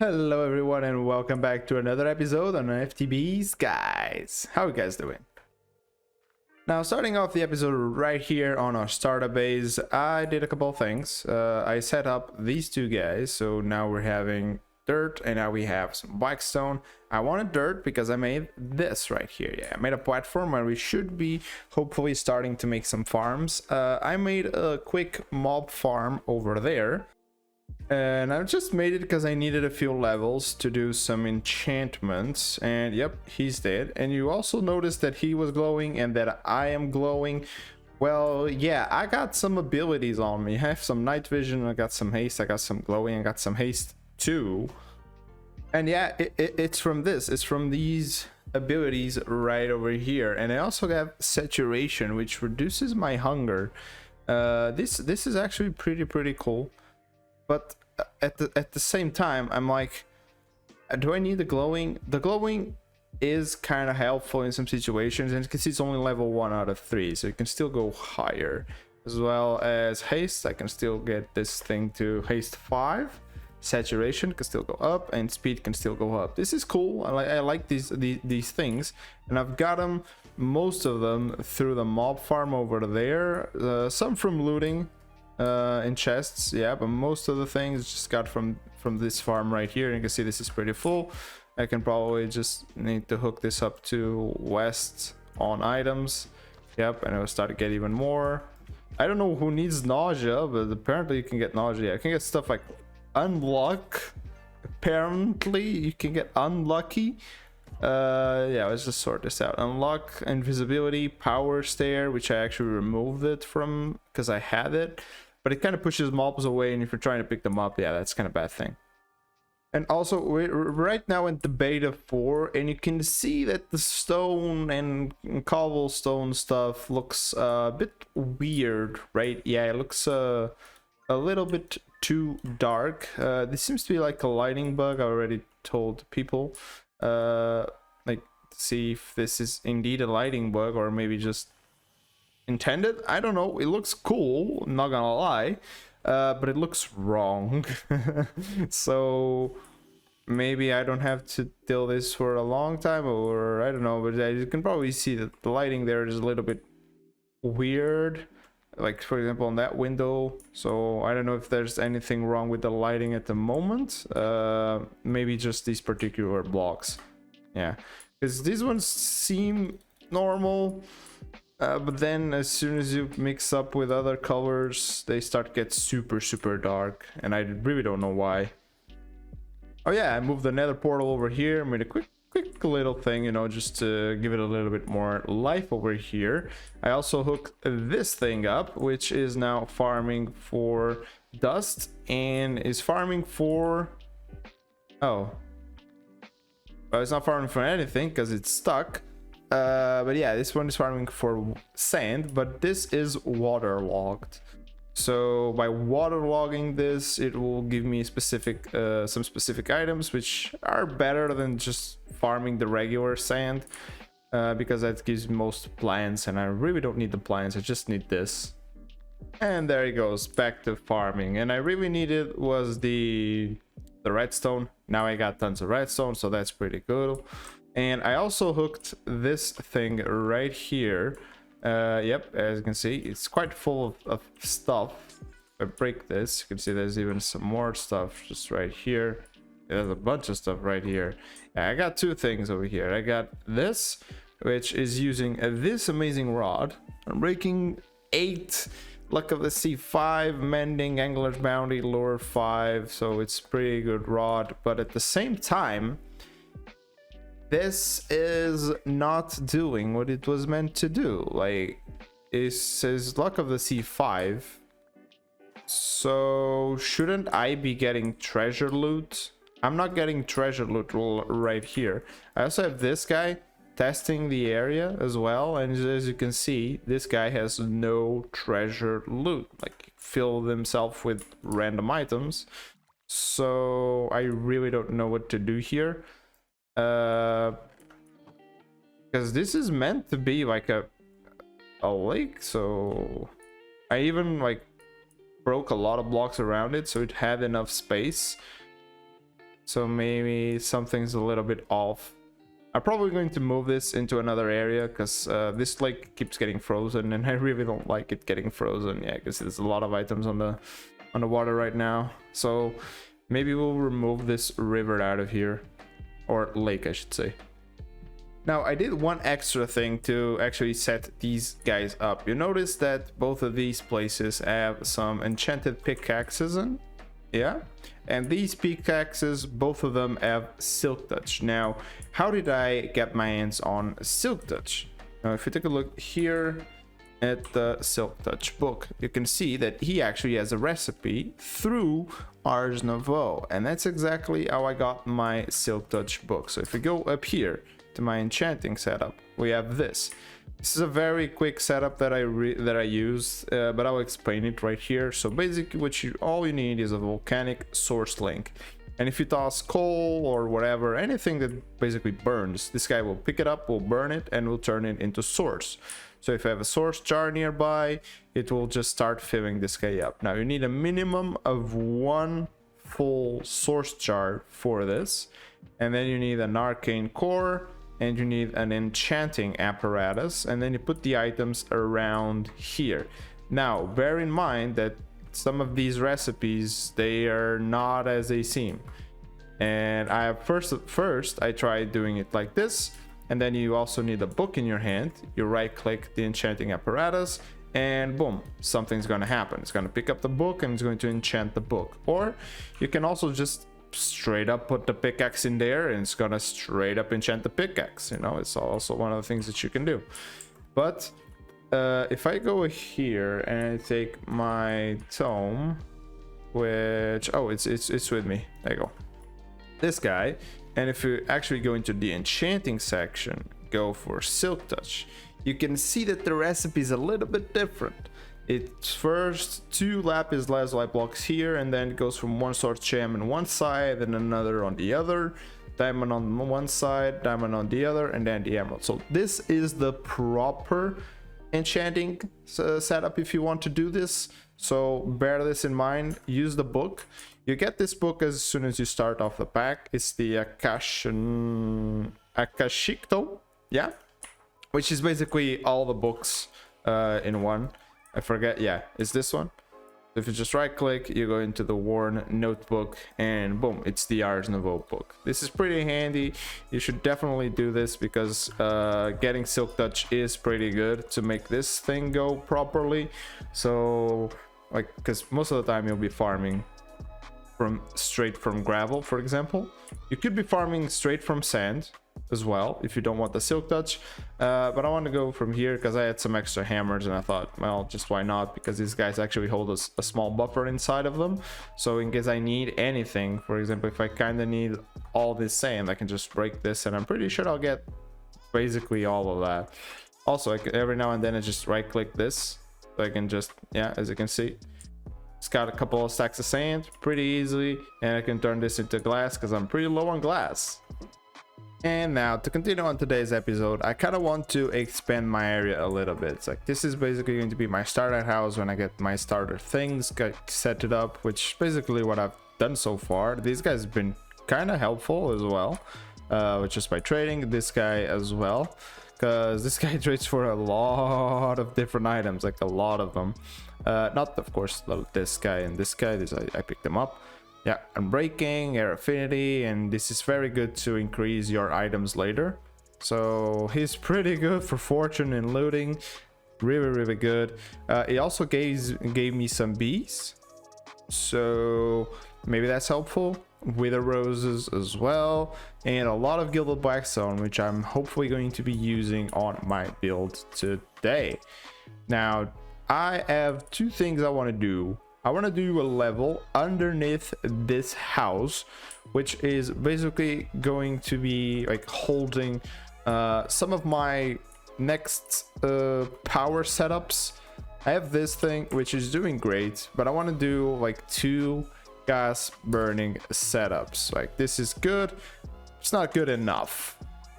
Hello everyone and welcome back to another episode on FTB Skies. How are you guys doing? Now, starting off the episode right here on our startup base, I did a couple of things. I set up these two guys, so now we're having dirt and now we have some blackstone. I wanted dirt because I made this right here. Yeah, I made a platform where we should be hopefully starting to make some farms. I made a quick mob farm over there. And I just made it because I needed a few levels to do some enchantments. And yep, he's dead. And you also noticed that he was glowing and that I am glowing. Well, yeah, I got some abilities on me. I have some night vision, I got some haste, I got some glowing, I got some haste too. And yeah, it's from this. It's from these abilities right over here. And I also have saturation, which reduces my hunger. This is actually pretty cool. But at the same time, I'm like, do I need the glowing? The glowing is kind of helpful in some situations, and you can see it's only level 1 out of 3, so you can still go higher. As well as haste, I can still get this thing to haste 5. Saturation can still go up, and speed can still go up. This is cool. I like these things, and I've got them, most of them, through the mob farm over there. Some from looting in chests, yeah, but most of the things just got from this farm right here. And you can see this is pretty full. I can probably just need to hook this up to west on items. Yep, and I'll start to get even more. I don't know who needs nausea, but apparently you can get nausea. I can get stuff like unluck. Apparently you can get unlucky. Yeah, let's just sort this out. Unlock invisibility, power stare, which I actually removed it from because I had it, but it kind of pushes mobs away, and if you're trying to pick them up, yeah, that's kind of a bad thing. And also, we're right now in the beta 4, and you can see that the stone and cobblestone stuff looks a bit weird, right? Yeah, it looks a little bit too dark. This seems to be like a lighting bug. I already told people. Like, see if this is indeed a lighting bug or maybe just intended. I don't know. It looks cool, not gonna lie, but it looks wrong. So maybe I don't have to deal this for a long time, or I don't know, but you can probably see that the lighting there is a little bit weird, like for example on that window. So I don't know if there's anything wrong with the lighting at the moment. Maybe just these particular blocks. Yeah, because these ones seem normal, but then as soon as you mix up with other colors, they start to get super dark, and I really don't know why. Oh yeah, I moved the nether portal over here, made a quick little thing, you know, just to give it a little bit more life over here. I also hooked this thing up, which is now farming for dust and is farming for... oh, well, it's not farming for anything because it's stuck. But yeah, this one is farming for sand, but this is waterlogged. So by waterlogging this, it will give me specific some specific items which are better than just farming the regular sand, because that gives most plants, and I really don't need the plants. I just need this. And there he goes, back to farming. And I really needed was the redstone. Now I got tons of redstone, so that's pretty good. And I also hooked this thing right here. Yep, as you can see, it's quite full of stuff. If I break this, you can see there's even some more stuff just right here. There's a bunch of stuff right here. I got two things over here. I got this, which is using this amazing rod. I'm breaking 8 Luck of the Sea 5, Mending, Angler's Bounty, Lure 5, so it's pretty good rod. But at the same time, this is not doing what it was meant to do. Like, it says Luck of the Sea 5, so shouldn't I be getting treasure loot? I'm not getting treasure loot right here. I also have this guy testing the area as well, and as you can see, this guy has no treasure loot, like filled himself with random items. So I really don't know what to do here, because this is meant to be like a lake. So I even like broke a lot of blocks around it so it had enough space. so maybe something's a little bit off. I'm probably going to move this into another area because this lake keeps getting frozen, and I really don't like it getting frozen. Yeah, because there's a lot of items on the water right now. So maybe we'll remove this river out of here, or lake, I should say. Now, I did one extra thing to actually set these guys up. You notice that both of these places have some enchanted pickaxes in. Yeah, and these pickaxes, both of them have silk touch. Now, how did I get my hands on silk touch? Now, if you take a look here at the silk touch book, you can see that he actually has a recipe through Ars Nouveau, and that's exactly how I got my silk touch book. So if we go up here to my enchanting setup, we have this. This is a very quick setup that I use, but I'll explain it right here. So basically, all you need is a volcanic source link, and if you toss coal or whatever, anything that basically burns, this guy will pick it up, will burn it, and will turn it into source. So if you have a source jar nearby, it will just start filling this guy up. Now you need a minimum of 1 full source jar for this, and then you need an arcane core, and you need an enchanting apparatus, and then you put the items around here. Now, bear in mind that some of these recipes, they are not as they seem. And I first I tried doing it like this, and then you also need a book in your hand. You right click the enchanting apparatus, and boom, something's gonna happen. It's gonna pick up the book and it's going to enchant the book. Or you can also just straight up put the pickaxe in there and it's gonna straight up enchant the pickaxe. You know, it's also one of the things that you can do. But if I go here and I take my tome, which it's with me, there you go, this guy, and if you actually go into the enchanting section, go for silk touch, you can see that the recipe is a little bit different. It's first 2 lapis lazuli blocks here, and then it goes from 1 sword gem on one side and another on the other, diamond on one side, diamond on the other, and then the emerald. So this is the proper enchanting setup if you want to do this. So bear this in mind. Use the book. You get this book as soon as you start off the pack. It's the Akashikto, yeah, which is basically all the books in one. I forget, yeah, it's this one. If you just right click, you go into the worn notebook, and boom, it's the Ars Nouveau book. This is pretty handy. You should definitely do this because getting silk touch is pretty good to make this thing go properly. So like, because most of the time you'll be farming straight from gravel, for example. You could be farming straight from sand as well if you don't want the silk touch, but I want to go from here because I had some extra hammers and I thought, well, just why not, because these guys actually hold a small buffer inside of them, so in case I need anything, for example, if I kind of need all this sand, I can just break this and I'm pretty sure I'll get basically all of that. Also, every now and then I just right click this, so I can just, yeah, as you can see, it's got a couple of stacks of sand pretty easily, and I can turn this into glass because I'm pretty low on glass. And now to continue on today's episode, I kind of want to expand my area a little bit. It's like, this is basically going to be my starter house when I get my starter things, set it up, which is basically what I've done so far. These guys have been kind of helpful as well, which is by trading this guy as well, because this guy trades for a lot of different items, like a lot of them. Not, of course, this guy and this guy, I picked them up. Yeah, Unbreaking, Air Affinity, and this is very good to increase your items later. So he's pretty good for fortune and looting. Really good. He also gave me some bees, so maybe that's helpful. Wither roses as well, and a lot of gilded blackstone, which I'm hopefully going to be using on my build today. Now, I have 2 things I want to do. I want to do a level underneath this house, which is basically going to be like holding some of my next power setups. I have this thing which is doing great, but I want to do like 2 gas burning setups. Like, this is good, it's not good enough.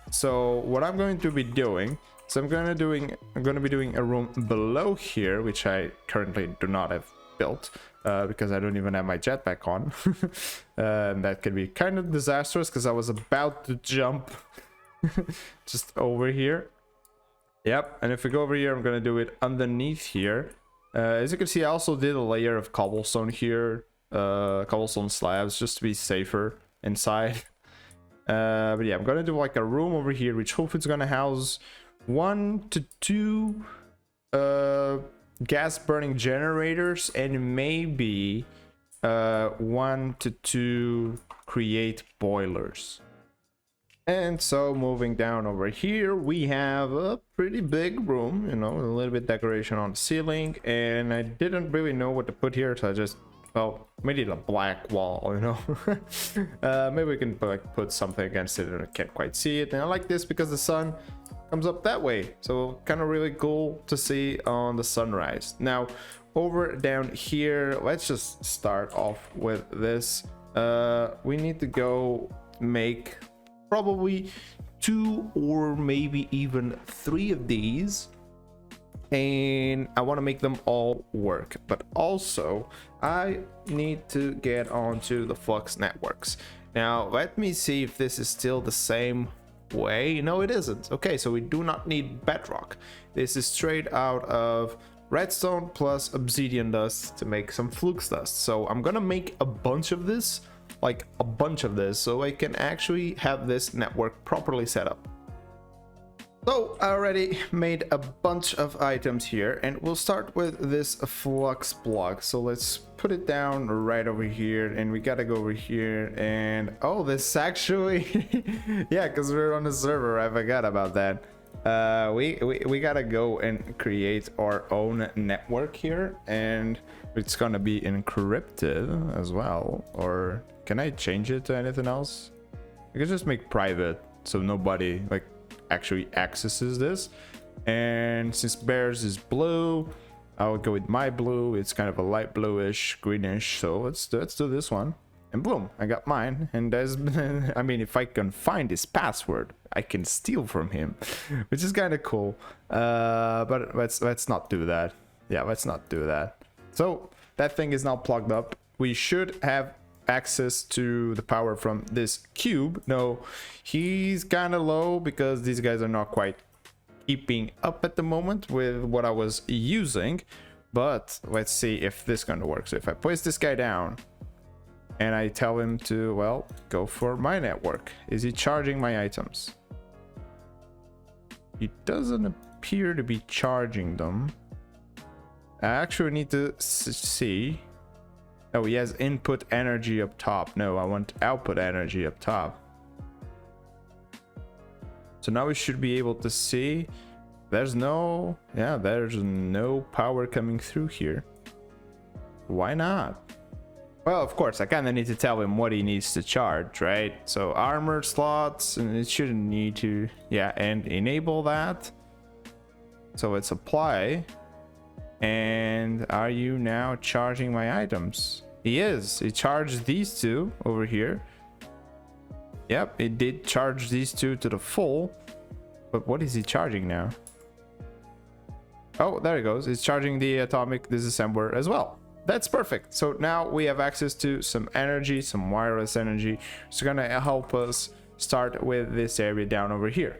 So what I'm going to be doing is I'm going to be doing a room below here, which I currently do not have built, because I don't even have my jetpack on. And that can be kind of disastrous because I was about to jump just over here. Yep, and if we go over here, I'm gonna do it underneath here. As you can see, I also did a layer of cobblestone here, cobblestone slabs, just to be safer inside. But yeah, I'm gonna do like a room over here, which hopefully is gonna house 1 to 2 gas burning generators, and maybe 1 to 2 create boilers. And so moving down over here, we have a pretty big room, you know, a little bit decoration on the ceiling, and I didn't really know what to put here, so I just, well, made it a black wall, you know. Maybe we can like put something against it and I can't quite see it. And I like this because the sun comes up that way, so kind of really cool to see on the sunrise. Now over down here, let's just start off with this. We need to go make probably 2 or maybe even 3 of these, and I want to make them all work. But also I need to get onto the Flux networks. Now let me see if this is still the same way. No, it isn't. Okay, so we do not need bedrock. This is straight out of redstone plus obsidian dust to make some flux dust. So I'm gonna make a bunch of this, like a bunch of this, so I can actually have this network properly set up. So I already made a bunch of items here, and we'll start with this flux block. So let's put it down right over here, and we gotta go over here, and oh, this actually yeah, because we're on the server, I forgot about that. We gotta go and create our own network here, and it's gonna be encrypted as well. Or can I change it to anything else? I can just make private so nobody like actually accesses this. And since bears is blue, I'll go with my blue. It's kind of a light bluish, greenish, so let's do this one. And boom, I got mine. And there's I mean, if I can find his password, I can steal from him, which is kind of cool. But let's not do that. Yeah, let's not do that. So that thing is now plugged up. We should have access to the power from this cube. No, he's kind of low because these guys are not quite keeping up at the moment with what I was using. But let's see if this is gonna work. So if I place this guy down and I tell him to, well, go for my network, is he charging my items? He doesn't appear to be charging them. I actually need to see. Oh, he has input energy up top. No, I want output energy up top. So now we should be able to see. There's no, yeah, there's no power coming through here. Why not? Well, of course, I kind of need to tell him what he needs to charge, right? So armor slots, and it shouldn't need to, yeah, and enable that. So let's apply. And are you now charging my items? He is. He charged these 2 over here. Yep, it did charge these 2 to the full. But what is he charging now? Oh, there he goes. He's charging the atomic disassembler as well. That's perfect. So now we have access to some energy, some wireless energy. It's gonna help us start with this area down over here.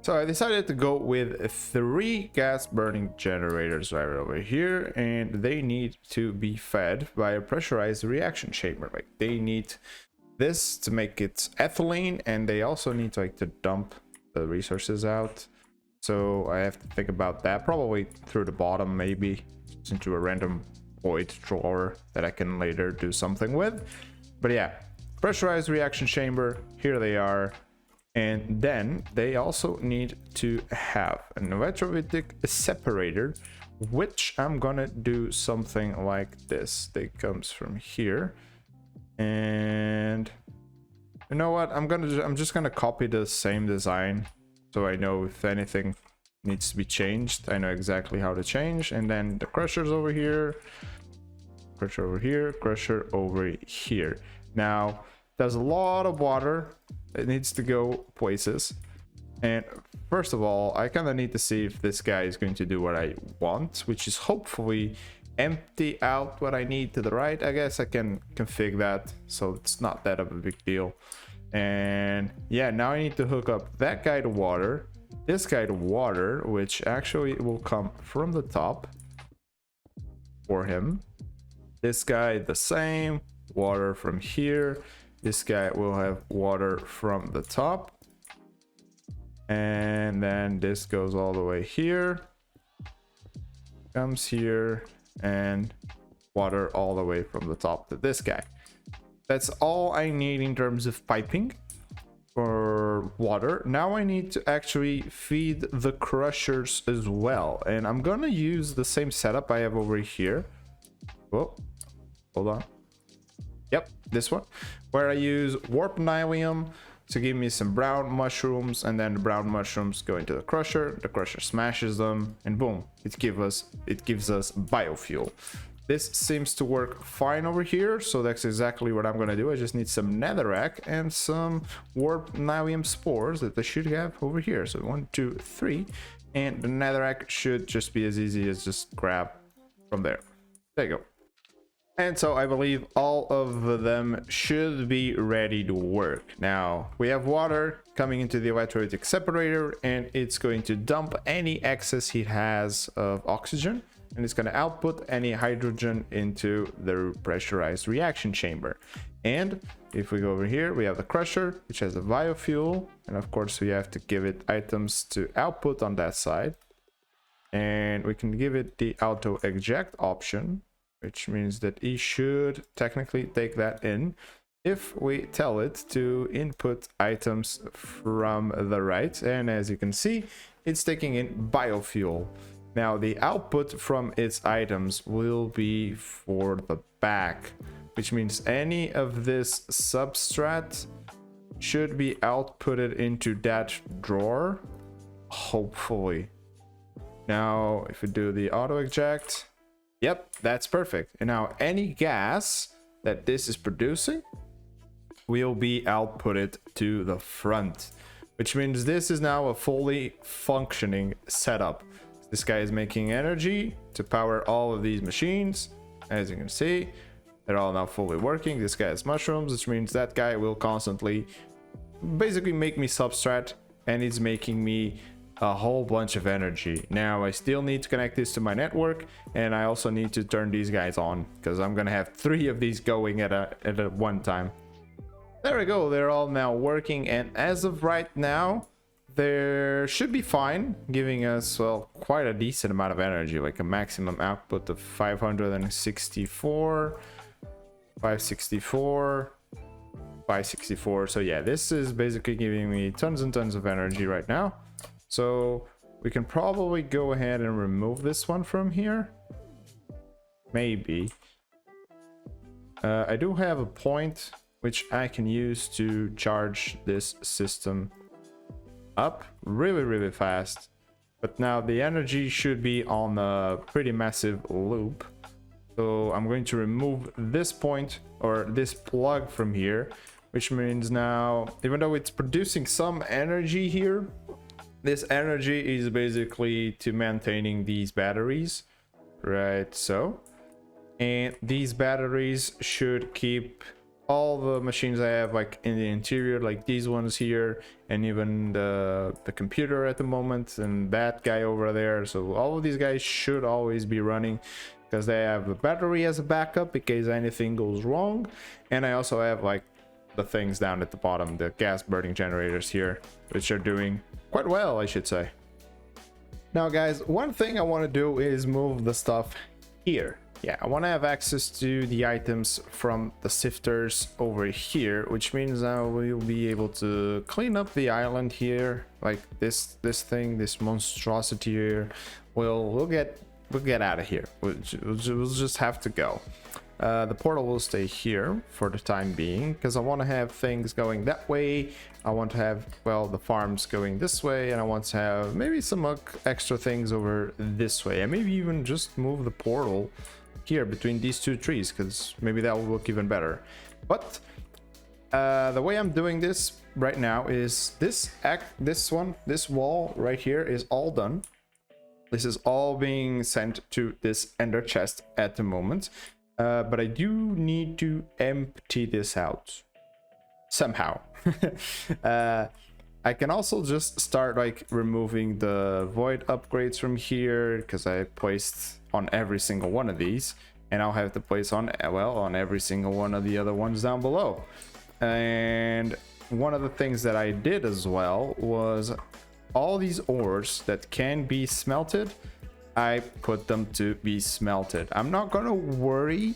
So I decided to go with 3 gas burning generators right over here, and they need to be fed by a pressurized reaction chamber. Like they need this to make it ethylene, and they also need to dump the resources out. So I have to think about that, probably through the bottom, maybe into a random void drawer that I can later do something with. But yeah, pressurized reaction chamber, here they are. And then they also need to have an electrolytic separator, which I'm gonna do something like this. That comes from here, and you know what? I'm just gonna copy the same design, so I know if anything needs to be changed, I know exactly how to change. And then the crushers over here, crusher over here, crusher over here. Now there's a lot of water. It needs to go places, and first of all, I kind of need to see if this guy is going to do what I want, which is hopefully empty out what I need to the right. I guess I can configure that so it's not that of a big deal. And yeah, now I need to hook up that guy to water, this guy to water, which actually will come from the top for him. This guy the same, water from here. This guy will have water from the top, and then this goes all the way here, comes here, and water all the way from the top to this guy. That's all I need in terms of piping for water. Now I need to actually feed the crushers as well, and I'm gonna use the same setup I have over here. Whoa, hold on. Yep, this one, where I use warp nylium to give me some brown mushrooms, and then the brown mushrooms go into the crusher smashes them, and boom, it gives us biofuel. This seems to work fine over here, so that's exactly what I'm gonna do. I just need some netherrack and some warp nylium spores that I should have over here. So 1, 2, 3, and the netherrack should just be as easy as just grab from there. There you go. And so I believe all of them should be ready to work. Now we have water coming into the electrolytic separator, and it's going to dump any excess heat has of oxygen, and it's going to output any hydrogen into the pressurized reaction chamber. And if we go over here, we have the crusher, which has a biofuel, and of course we have to give it items to output on that side, and we can give it the auto eject option, which means that it should technically take that in if we tell it to input items from the right. And as you can see, it's taking in biofuel. Now the output from its items will be for the back, which means any of this substrate should be outputted into that drawer, hopefully. Now if we do the auto eject, yep, that's perfect. And now any gas that this is producing will be outputted to the front, which means this is now a fully functioning setup. This guy is making energy to power all of these machines. As you can see, they're all now fully working. This guy has mushrooms, which means that guy will constantly basically make me substrate, and it's making me a whole bunch of energy. Now I still need to connect this to my network, and I also need to turn these guys on because I'm gonna have 3 of these going at a one time. There we go, they're all now working, and as of right now they should be fine, giving us, well, quite a decent amount of energy, like a maximum output of 564, 564, 564. So yeah, this is basically giving me tons and tons of energy right now. So we can probably go ahead and remove this one from here. Maybe. I do have a point which I can use to charge this system up really fast. But now the energy should be on a pretty massive loop. So I'm going to remove this point, or this plug, from here, which means now, even though it's producing some energy here, this energy is basically to maintaining these batteries, right? So, and these batteries should keep all the machines I have, like in the interior, like these ones here, and even the computer at the moment, and that guy over there. So all of these guys should always be running because they have the battery as a backup in case anything goes wrong. And I also have like the things down at the bottom, the gas burning generators here, which are doing quite well, I should say. Now guys, one thing I want to do is move the stuff here. Yeah, I want to have access to the items from the sifters over here, which means I will be able to clean up the island here, like this monstrosity here. We'll get out of here. We'll just have to go. The portal will stay here for the time being because I want to have things going that way. I want to have, well, the farms going this way, and I want to have maybe some extra things over this way, and maybe even just move the portal here between these 2 trees because maybe that will look even better. But the way I'm doing this right now is this wall right here is all done. This is all being sent to this ender chest at the moment. But I do need to empty this out somehow. I can also just start like removing the void upgrades from here, because I placed on every single one of these, and I'll have to place on, well, on every single one of the other ones down below. And one of the things that I did as well was all these ores that can be smelted, I put them to be smelted. I'm not gonna worry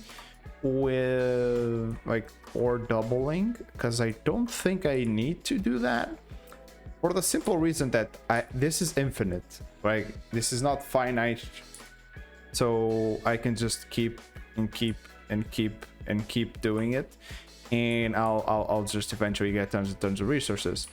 with like ore doubling, because I don't think I need to do that, for the simple reason that this is infinite. Like, this is not finite, so I can just keep and keep and keep and keep doing it, and I'll just eventually get tons and tons of resources.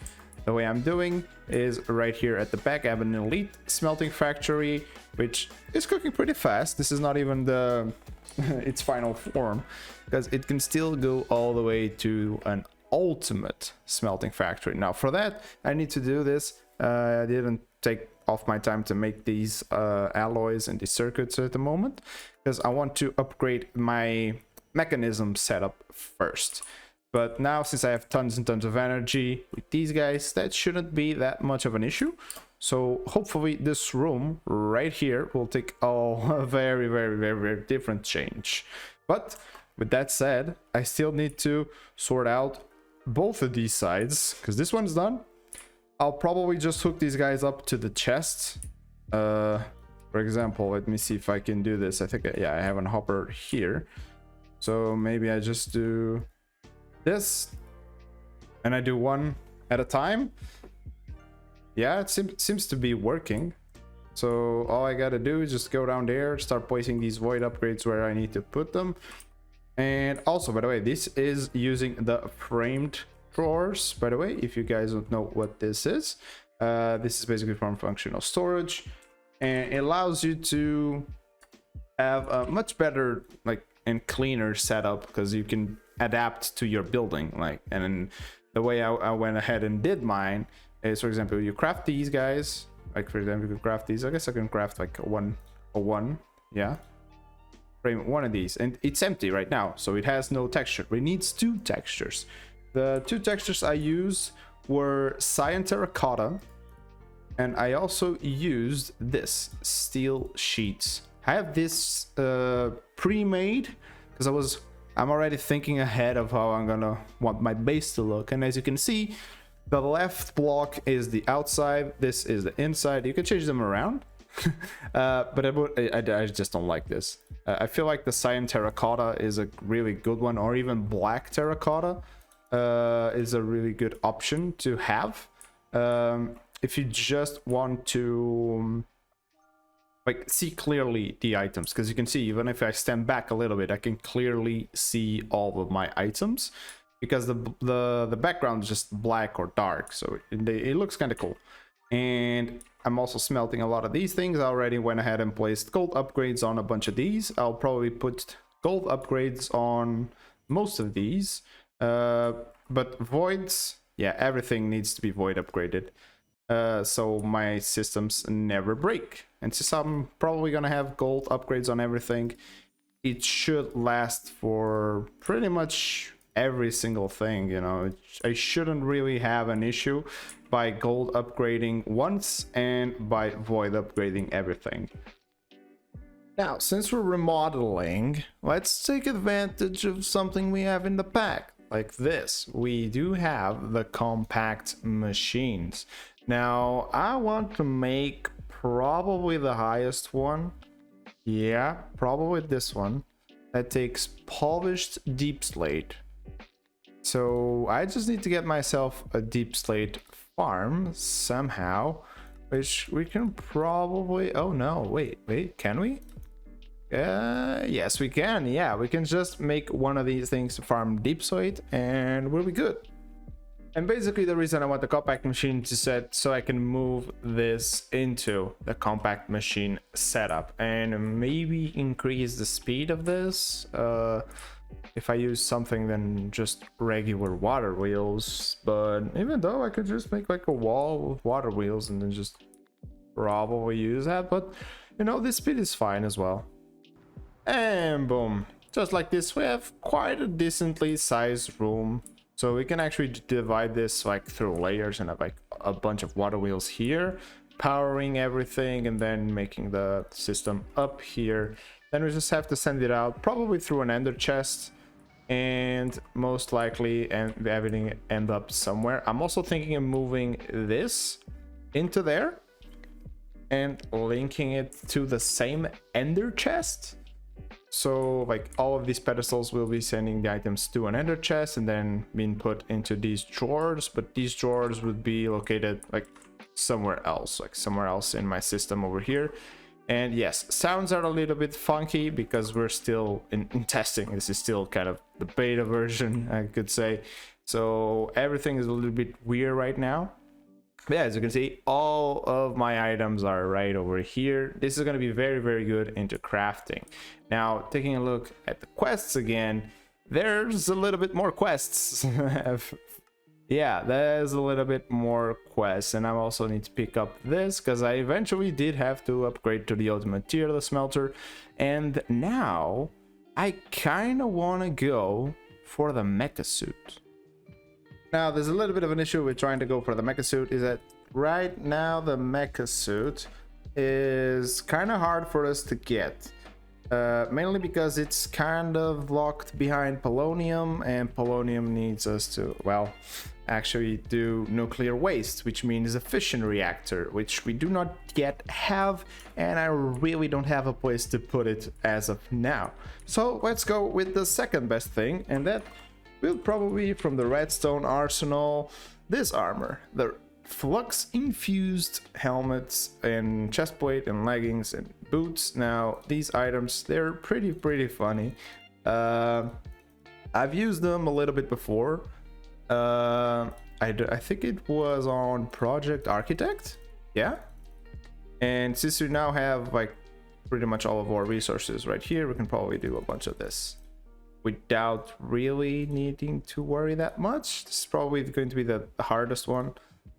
The way I'm doing is right here at the back. I have an elite smelting factory, which is cooking pretty fast. This is not even the its final form, because it can still go all the way to an ultimate smelting factory. Now for that, I need to do this. I didn't take off my time to make these alloys and these circuits at the moment, because I want to upgrade my mechanism setup first. But now, since I have tons and tons of energy with these guys, that shouldn't be that much of an issue. So hopefully this room right here will take a very, very, very, very different change. But with that said, I still need to sort out both of these sides, because this one's done. I'll probably just hook these guys up to the chest. For example, let me see if I can do this. I think, yeah, I have a hopper here. So maybe I just do this, and I do one at a time. Yeah, it seems to be working. So all I gotta do is just go down there, start placing these void upgrades where I need to put them. And also, by the way, this is using the framed drawers. By the way, if you guys don't know what this is basically from functional storage, and it allows you to have a much better like and cleaner setup, because you can adapt to your building. Like, and then the way I went ahead and did mine is, for example, you craft these guys. Like, for example, you can craft these. I guess I can craft like a one, yeah, frame one of these, and it's empty right now, so it has no texture. It needs two textures. The two textures I used were cyan terracotta, and I also used this steel sheets. I have this pre-made, because I'm already thinking ahead of how I'm gonna want my base to look. And as you can see, the left block is the outside, this is the inside. You can change them around. But I just don't like this. I feel like the cyan terracotta is a really good one, or even black terracotta is a really good option to have if you just want to like see clearly the items, because you can see, even if I stand back a little bit, I can clearly see all of my items, because the background is just black or dark, so it looks kind of cool. And I'm also smelting a lot of these things. I already went ahead and placed gold upgrades on a bunch of these. I'll probably put gold upgrades on most of these, but voids, yeah, everything needs to be void upgraded, so my systems never break. And since I'm probably gonna have gold upgrades on everything, it should last for pretty much every single thing, you know. I shouldn't really have an issue by gold upgrading once and by void upgrading everything. Now, since we're remodeling, let's take advantage of something we have in the pack, like this. We do have the compact machines. Now, I want to make probably the highest one. Yeah, probably this one. That takes polished deep slate. So I just need to get myself a deep slate farm somehow, which we can probably, oh no, wait, can we? Yes, we can. Yeah, we can just make one of these things farm deep slate and we'll be good. And basically the reason I want the compact machine to set, so I can move this into the compact machine setup and maybe increase the speed of this if I use something than just regular water wheels. But even though I could just make like a wall with water wheels and then just probably use that, but you know, this speed is fine as well. And boom, just like this, we have quite a decently sized room, so we can actually divide this like through layers and have like a bunch of water wheels here powering everything, and then making the system up here. Then we just have to send it out probably through an ender chest, and most likely and everything end up somewhere. I'm also thinking of moving this into there and linking it to the same ender chest. So like all of these pedestals will be sending the items to an ender chest and then being put into these drawers, but these drawers would be located like somewhere else, in my system over here. And yes, sounds are a little bit funky because we're still in testing. This is still kind of the beta version, I could say, so everything is a little bit weird right now. But yeah, as you can see, all of my items are right over here. This is going to be very, very good into crafting. Now, taking a look at the quests again, there's a little bit more quests. Yeah, there's a little bit more quests, and I also need to pick up this because I eventually did have to upgrade to the ultimate tier, the smelter, and now I kind of want to go for the mecha suit. Now, there's a little bit of an issue with trying to go for the mecha suit, is that right now the mecha suit is kind of hard for us to get. Mainly because it's kind of locked behind polonium, and polonium needs us to, well, actually do nuclear waste, which means a fission reactor, which we do not yet have, and I really don't have a place to put it as of now. So let's go with the second best thing, and that will probably be from the redstone arsenal, this armor, the flux infused helmets and chestplate and leggings and boots. Now these items, they're pretty funny. I've used them a little bit before. I think it was on Project Architect, yeah. And since we now have like pretty much all of our resources right here, we can probably do a bunch of this without really needing to worry that much. This is probably going to be the hardest one,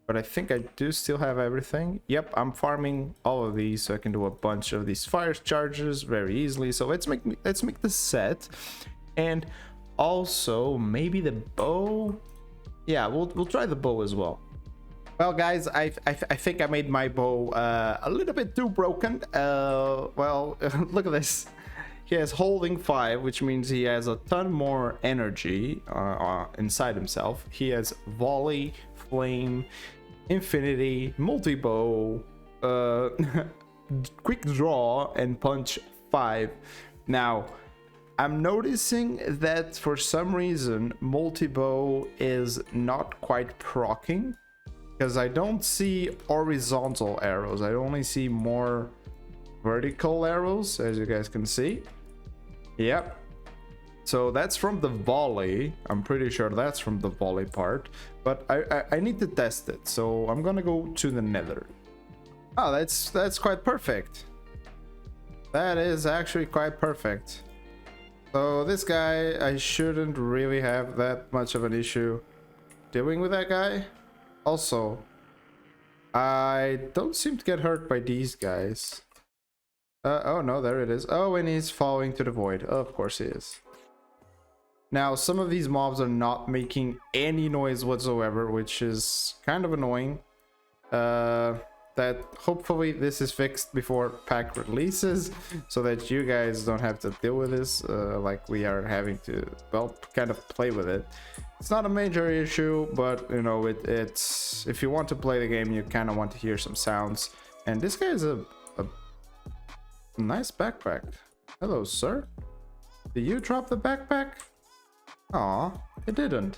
but I think I do still have everything. Yep, I'm farming all of these so I can do a bunch of these fire charges very easily. So let's make the set, and also maybe the bow. Yeah, we'll try the bow as well. Well, guys, I think I made my bow a little bit too broken. Well, look at this. He has holding 5, which means he has a ton more energy inside himself. He has volley, flame, infinity, multi-bow, quick draw, and punch 5. Now, I'm noticing that for some reason multi-bow is not quite proccing, because I don't see horizontal arrows. I only see more vertical arrows, as you guys can see. Yep. So that's from the volley. I'm pretty sure that's from the volley part, but I need to test it. So I'm gonna go to the nether. Oh, that's quite perfect. That is actually quite perfect. So this guy, I shouldn't really have that much of an issue dealing with that guy. Also, I don't seem to get hurt by these guys. Oh no, there it is. Oh, and he's falling to the void. Oh, of course he is. Now, some of these mobs are not making any noise whatsoever, which is kind of annoying. That hopefully this is fixed before pack releases, so that you guys don't have to deal with this like we are having to, well, kind of play with it. It's not a major issue, but you know, it's if you want to play the game, you kind of want to hear some sounds. And this guy is a nice backpack. Hello, sir. Did you drop the backpack? Aw, it didn't.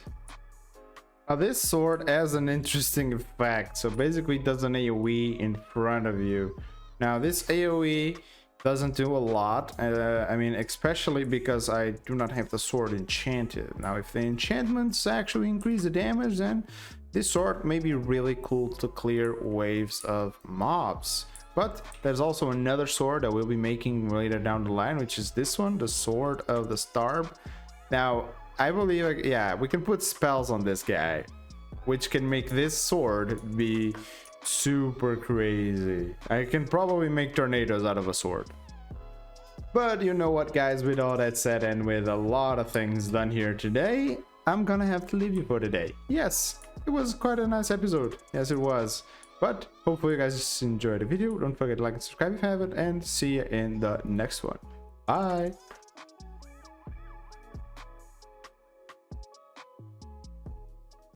Now this sword has an interesting effect. So basically it does an AoE in front of you. Now this AoE doesn't do a lot. I mean, especially because I do not have the sword enchanted. Now if the enchantments actually increase the damage, then this sword may be really cool to clear waves of mobs. But there's also another sword that we'll be making later down the line, which is this one, the Sword of the Starb. Now, I believe, yeah, we can put spells on this guy, which can make this sword be super crazy. I can probably make tornadoes out of a sword. But you know what, guys, with all that said and with a lot of things done here today, I'm gonna have to leave you for today. Yes, it was quite a nice episode. Yes, it was. But hopefully you guys enjoyed the video. Don't forget to like and subscribe if you haven't, and see you in the next one. Bye.